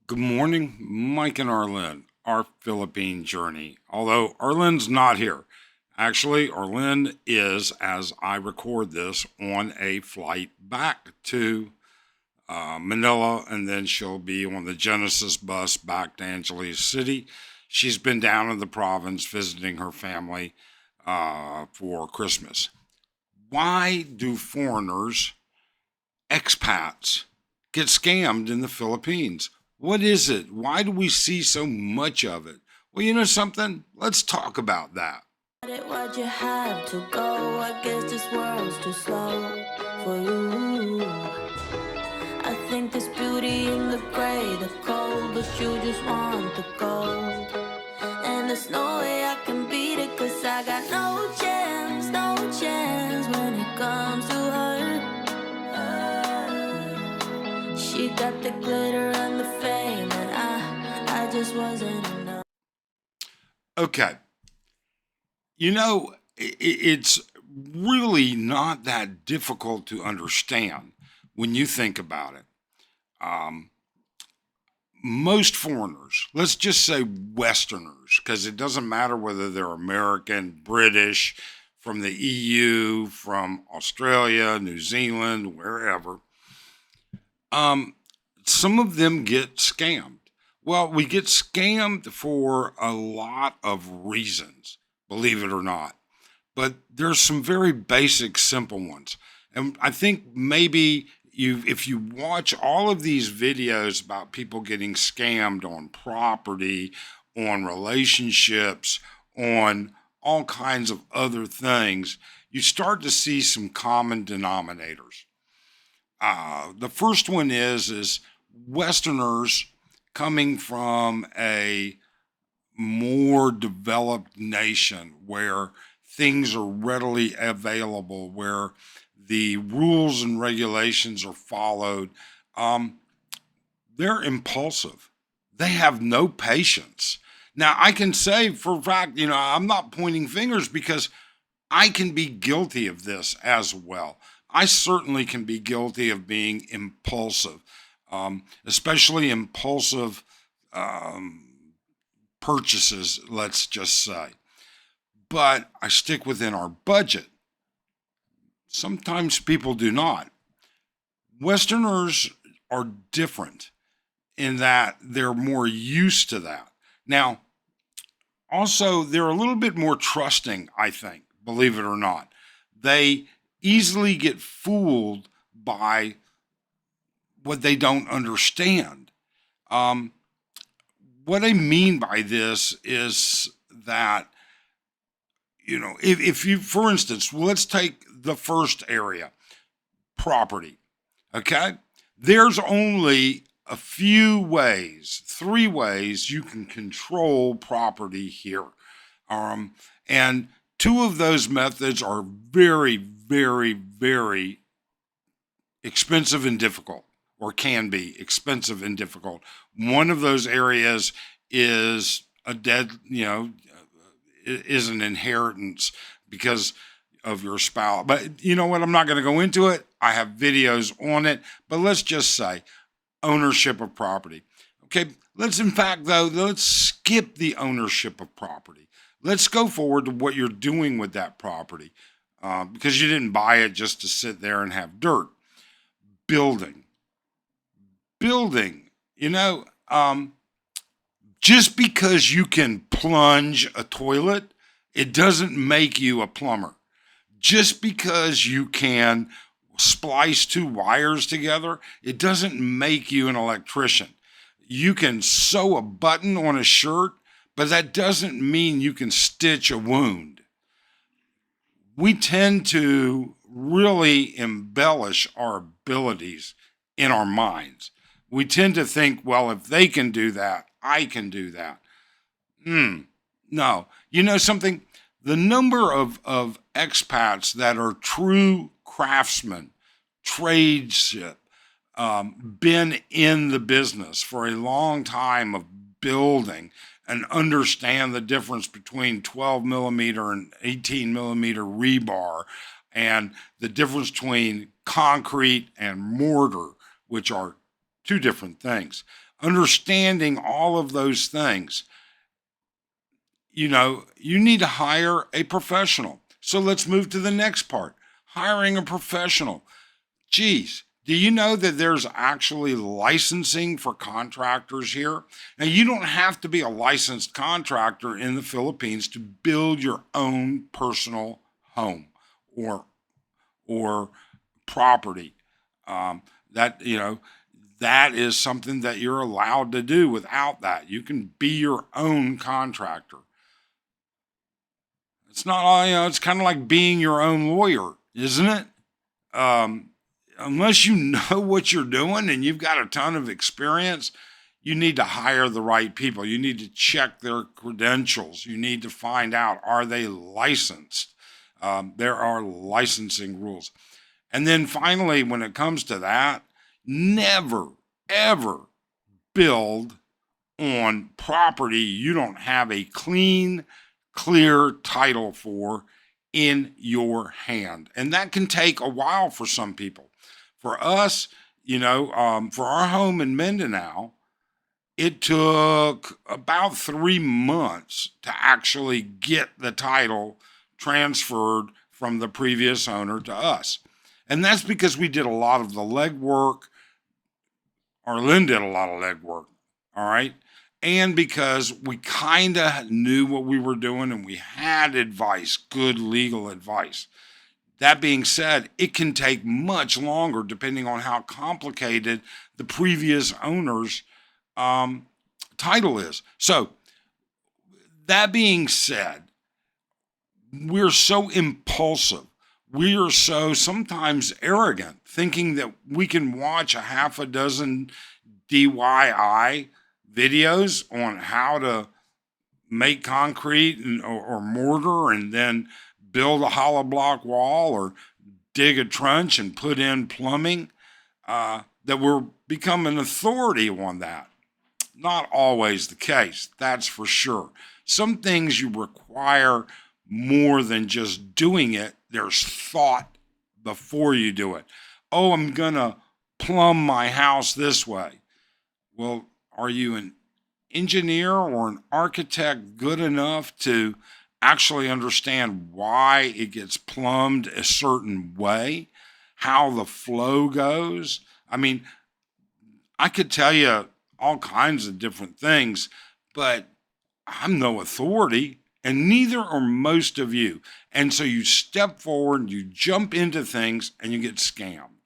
Good morning, Mike and Arlen, our Philippine journey. Although Arlen's not here. Actually, Arlen is, as I record this, on a flight back to Manila, and then she'll be on the Genesis bus back to Angeles City. She's been down in the province visiting her family for Christmas. Why do foreigners, expats, get scammed in the Philippines? What is it? Why do we see so much of it? Well, you know something? Let's talk about that. Why'd you have to go? I guess this world's too slow for you. I think there's beauty in the gray, the cold, but you just want the gold. And there's no way I can beat it, cause I got no chance, no chance when it comes to her. She got the glitter and the fame, and I just wasn't enough. Okay. It's really not that difficult to understand when you think about it. Um, Most foreigners, let's just say Westerners, because it doesn't matter whether they're American, British, from the EU, from Australia, New Zealand, wherever, some of them get scammed. Well, we get scammed for a lot of reasons, believe it or not. But there's some very basic, simple ones. And I think maybe if you watch all of these videos about people getting scammed on property, on relationships, on all kinds of other things, you start to see some common denominators. The first one is Westerners coming from a more developed nation where things are readily available, where the rules and regulations are followed. They're impulsive. They have no patience. Now, I can say for a fact, I'm not pointing fingers because I can be guilty of this as well. I certainly can be guilty of being impulsive, especially impulsive purchases, let's just say. But I stick within our budget. Sometimes people do not. Westerners are different in that they're more used to that. Now, also, they're a little bit more trusting, I think, believe it or not. They easily get fooled by what they don't understand. Um, what I mean by this is that, if you, for instance, let's take the first area, property, okay? There's only a few ways, three ways you can control property here. And two of those methods are very, very, very expensive and difficult, or can be expensive and difficult. One of those areas is is an inheritance because of your spouse. But you know what? I'm not going to go into it. I have videos on it. But let's just say ownership of property. Okay. Let's skip the ownership of property. Let's go forward to what you're doing with that property because you didn't buy it just to sit there and have dirt. Building. Building. Just because you can plunge a toilet, it doesn't make you a plumber. Just because you can splice two wires together, it doesn't make you an electrician. You can sew a button on a shirt, but that doesn't mean you can stitch a wound. We tend to really embellish our abilities in our minds. We tend to think, well, if they can do that, I can do that. No. You know something? The number of expats that are true craftsmen, tradeship, been in the business for a long time of building and understand the difference between 12 millimeter and 18 millimeter rebar and the difference between concrete and mortar, which are two different things. understanding all of those things. You need to hire a professional. So let's move to the next part, hiring a professional. Geez, do you know that there's actually licensing for contractors here? Now, you don't have to be a licensed contractor in the Philippines to build your own personal home or property. That that is something that you're allowed to do. Without that, you can be your own contractor. It's not, it's kind of like being your own lawyer, isn't it? Unless you know what you're doing and you've got a ton of experience, you need to hire the right people. You need to check their credentials. You need to find out, are they licensed? There are licensing rules. And then finally, when it comes to that, never, ever build on property you don't have a clean, clear title for in your hand. And that can take a while for some people. For us, for our home in Mindanao, it took about 3 months to actually get the title transferred from the previous owner to us. And that's because we did a lot of the legwork. Arlen did a lot of legwork, all right? And because we kind of knew what we were doing and we had advice, good legal advice. That being said, it can take much longer depending on how complicated the previous owner's title is. So, that being said, we're so impulsive. We are so sometimes arrogant, thinking that we can watch a half a dozen DIY videos on how to make concrete or mortar and then build a hollow block wall or dig a trench and put in plumbing, that we're become an authority on that. Not always the case, that's for sure. Some things you require more than just doing it. There's thought before you do it. Oh, I'm going to plumb my house this way. Well, are you an engineer or an architect good enough to actually understand why it gets plumbed a certain way, how the flow goes? I mean, I could tell you all kinds of different things, but I'm no authority, and neither are most of you. And so you step forward, you jump into things, and you get scammed.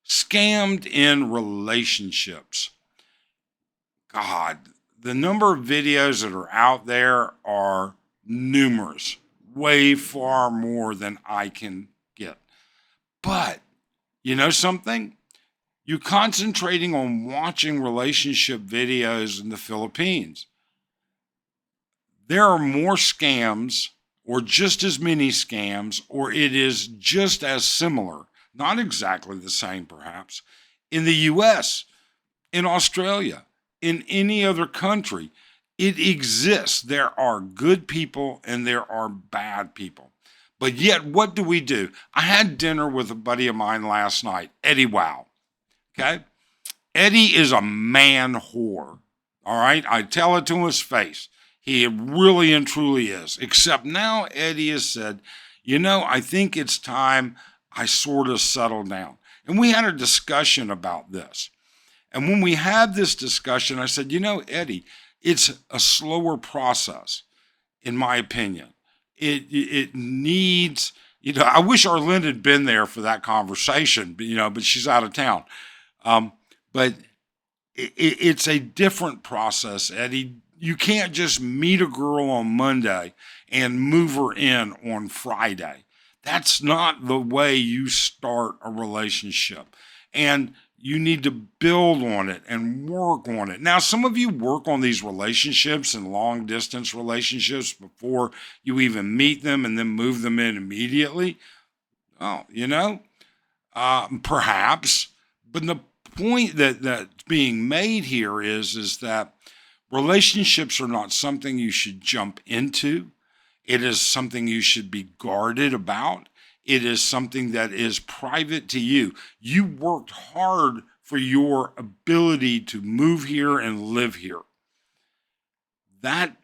Scammed in relationships. God, the number of videos that are out there are numerous, way far more than I can get. But, you know something? You're concentrating on watching relationship videos in the Philippines. There are more scams, or just as many scams, or it is just as similar, not exactly the same perhaps, in the US, in Australia, in any other country. It exists. There are good people and there are bad people. But yet, what do? I had dinner with a buddy of mine last night, Eddie Wow. Okay? Eddie is a man whore. All right? I tell it to his face. He really and truly is. Except now Eddie has said, I think it's time I sort of settle down. And we had a discussion about this. And when we had this discussion, I said, Eddie, it's a slower process, in my opinion. It needs, I wish Arlen had been there for that conversation, but she's out of town. But it's a different process, Eddie. You can't just meet a girl on Monday and move her in on Friday. That's not the way you start a relationship. And you need to build on it and work on it. Now, some of you work on these relationships and long distance relationships before you even meet them and then move them in immediately. Oh, perhaps. But the point that's being made here is that relationships are not something you should jump into. It is something you should be guarded about. It is something that is private to you. You worked hard for your ability to move here and live here. That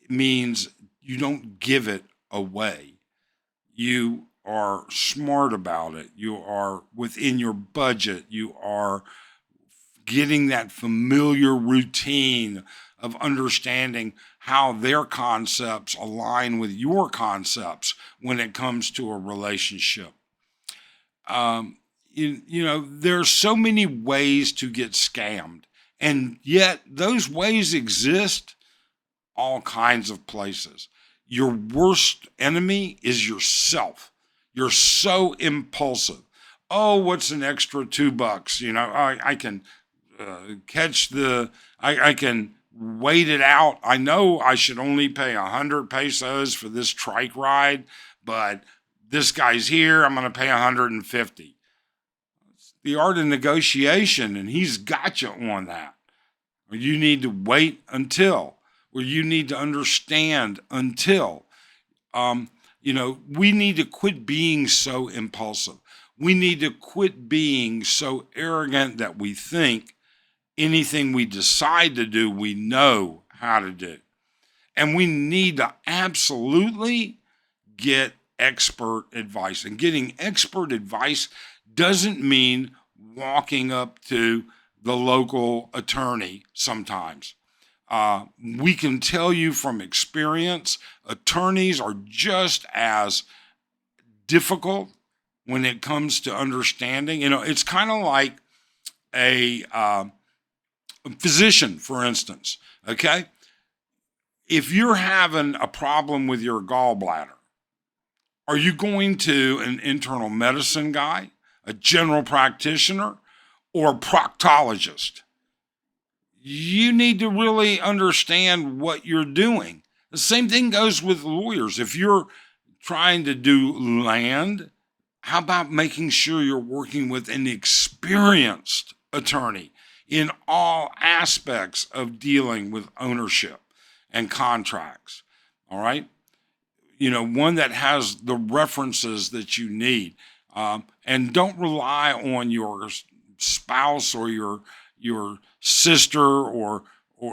means you don't give it away. You are smart about it. You are within your budget. You are getting that familiar routine of understanding how their concepts align with your concepts when it comes to a relationship. There's so many ways to get scammed, and yet those ways exist all kinds of places. Your worst enemy is yourself. You're so impulsive. Oh, what's an extra $2? I can I can wait it out. I know I should only pay 100 pesos for this trike ride, but this guy's here. I'm going to pay 150. It's the art of negotiation, and he's got you on that. Or you need to wait until, or you need to understand until. We need to quit being so impulsive. We need to quit being so arrogant that we think anything we decide to do, we know how to do. And we need to absolutely get expert advice. And getting expert advice doesn't mean walking up to the local attorney sometimes. We can tell you from experience, attorneys are just as difficult when it comes to understanding. It's kind of like a physician, for instance, okay? If you're having a problem with your gallbladder, are you going to an internal medicine guy, a general practitioner, or a proctologist? You need to really understand what you're doing. The same thing goes with lawyers. If you're trying to do land, how about making sure you're working with an experienced attorney in all aspects of dealing with ownership and contracts? All right? One that has the references that you need. And don't rely on your spouse or your sister or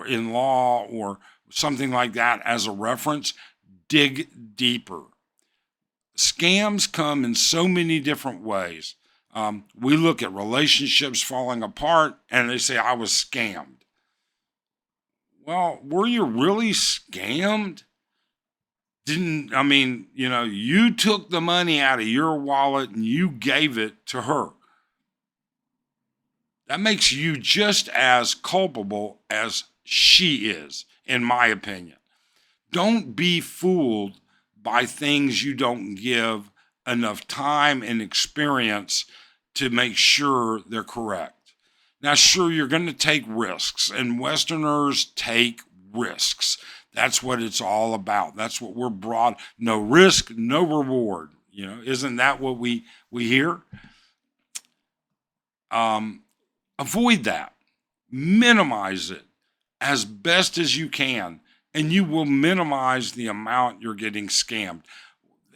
in-law or something like that as a reference. Dig deeper. Scams come in so many different ways. We look at relationships falling apart and they say, I was scammed. Well, were you really scammed? You took the money out of your wallet and you gave it to her. That makes you just as culpable as she is, in my opinion. Don't be fooled by things you don't give enough time and experience to make sure they're correct. Now, sure, you're going to take risks, and Westerners take risks. That's what it's all about. That's what we're brought. No risk, no reward. Isn't that what we hear? Avoid that. Minimize it as best as you can, and you will minimize the amount you're getting scammed.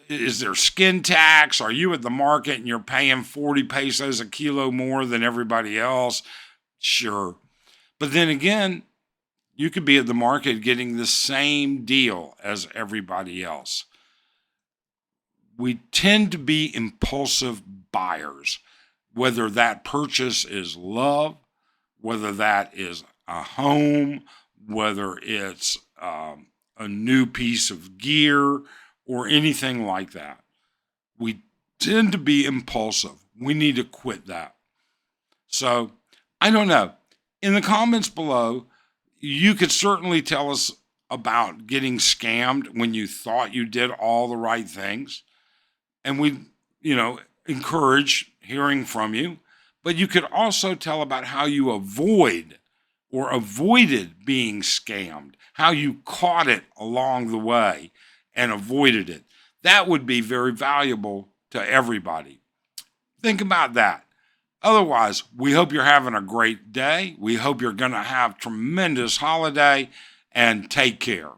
Is there skin tax? Are you at the market and you're paying 40 pesos a kilo more than everybody else? Sure. But then again, you could be at the market getting the same deal as everybody else. We tend to be impulsive buyers, whether that purchase is love, whether that is a home, whether it's a new piece of gear, or anything like that. We tend to be impulsive. We need to quit that. So, I don't know. In the comments below, you could certainly tell us about getting scammed when you thought you did all the right things. And we, encourage hearing from you. But you could also tell about how you avoided being scammed, how you caught it along the way and avoided it. That would be very valuable to everybody. Think about that. Otherwise, we hope you're having a great day. We hope you're going to have tremendous holiday, and take care.